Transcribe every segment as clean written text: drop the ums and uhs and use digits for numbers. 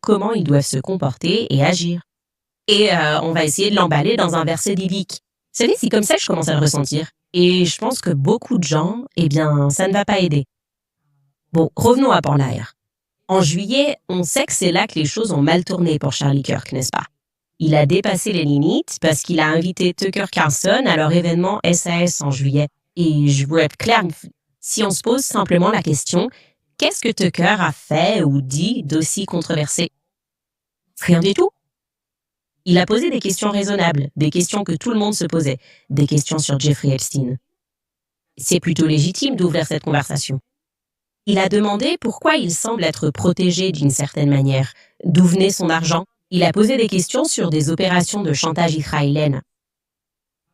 comment ils doivent se comporter et agir. Et on va essayer de l'emballer dans un verset biblique. Vous savez, c'est comme ça que je commence à le ressentir. Et je pense que beaucoup de gens, eh bien, ça ne va pas aider. Bon, revenons à Port Lair. En juillet, on sait que c'est là que les choses ont mal tourné pour Charlie Kirk, n'est-ce pas? Il a dépassé les limites parce qu'il a invité Tucker Carlson à leur événement SAS en juillet. Et je veux être clair, si on se pose simplement la question, qu'est-ce que Tucker a fait ou dit d'aussi controversé? Rien du tout. Il a posé des questions raisonnables, des questions que tout le monde se posait, des questions sur Jeffrey Epstein. C'est plutôt légitime d'ouvrir cette conversation. Il a demandé pourquoi il semble être protégé d'une certaine manière, d'où venait son argent. Il a posé des questions sur des opérations de chantage israéliennes.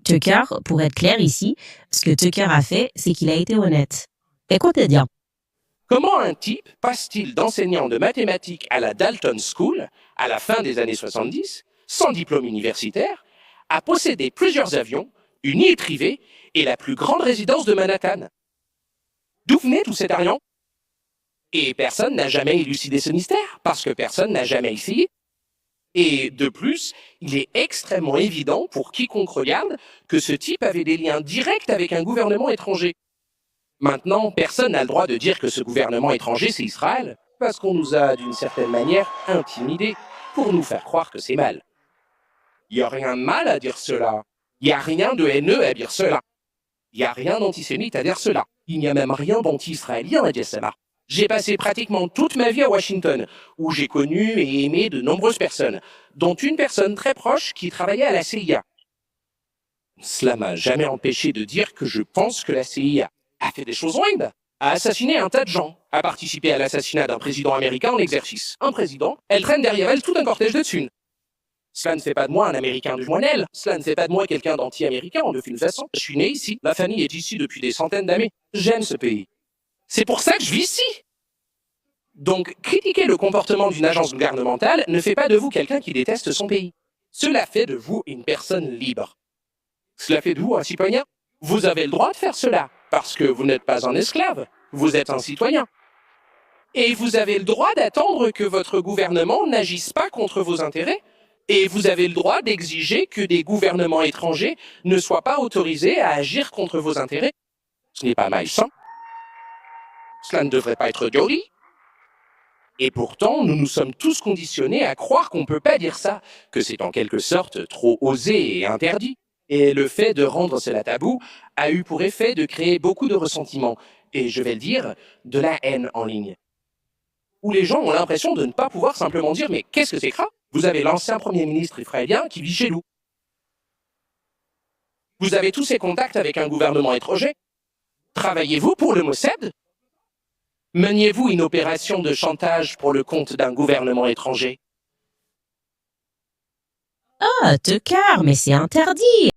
Tucker, pour être clair ici, ce que Tucker a fait, c'est qu'il a été honnête. Écoutez bien. Comment un type passe-t-il d'enseignant de mathématiques à la Dalton School, à la fin des années 70, sans diplôme universitaire, à posséder plusieurs avions, une île privée et la plus grande résidence de Manhattan? D'où venait tout cet argent? Et personne n'a jamais élucidé ce mystère, parce que personne n'a jamais essayé. Et de plus, il est extrêmement évident pour quiconque regarde que ce type avait des liens directs avec un gouvernement étranger. Maintenant, personne n'a le droit de dire que ce gouvernement étranger, c'est Israël, parce qu'on nous a, d'une certaine manière, intimidés pour nous faire croire que c'est mal. Il n'y a rien de mal à dire cela. Il n'y a rien de haineux à dire cela. Il n'y a rien d'antisémite à dire cela. Il n'y a même rien d'anti-israélien à dire cela. J'ai passé pratiquement toute ma vie à Washington, où j'ai connu et aimé de nombreuses personnes, dont une personne très proche qui travaillait à la CIA. Cela m'a jamais empêché de dire que je pense que la CIA a fait des choses horribles, a assassiné un tas de gens, a participé à l'assassinat d'un président américain en exercice. Un président, elle traîne derrière elle tout un cortège de thunes. Cela ne fait pas de moi un Américain du moinel, cela ne fait pas de moi quelqu'un d'anti-américain en aucune façon. Je suis né ici, ma famille est ici depuis des centaines d'années. J'aime ce pays. C'est pour ça que je vis ici. Donc, critiquer le comportement d'une agence gouvernementale ne fait pas de vous quelqu'un qui déteste son pays. Cela fait de vous une personne libre. Cela fait de vous un citoyen. Vous avez le droit de faire cela, parce que vous n'êtes pas un esclave, vous êtes un citoyen. Et vous avez le droit d'attendre que votre gouvernement n'agisse pas contre vos intérêts, et vous avez le droit d'exiger que des gouvernements étrangers ne soient pas autorisés à agir contre vos intérêts. Ce n'est pas malsain. Cela ne devrait pas être joli. Et pourtant, nous nous sommes tous conditionnés à croire qu'on ne peut pas dire ça, que c'est en quelque sorte trop osé et interdit. Et le fait de rendre cela tabou a eu pour effet de créer beaucoup de ressentiment, et je vais le dire, de la haine en ligne. Où les gens ont l'impression de ne pas pouvoir simplement dire « Mais qu'est-ce que c'est que ça ? Vous avez l'ancien Premier ministre israélien qui vit chez nous. Vous avez tous ces contacts avec un gouvernement étranger. Travaillez-vous pour le Mossad ? Meniez-vous une opération de chantage pour le compte d'un gouvernement étranger ? Ah, Tucker, mais c'est interdit!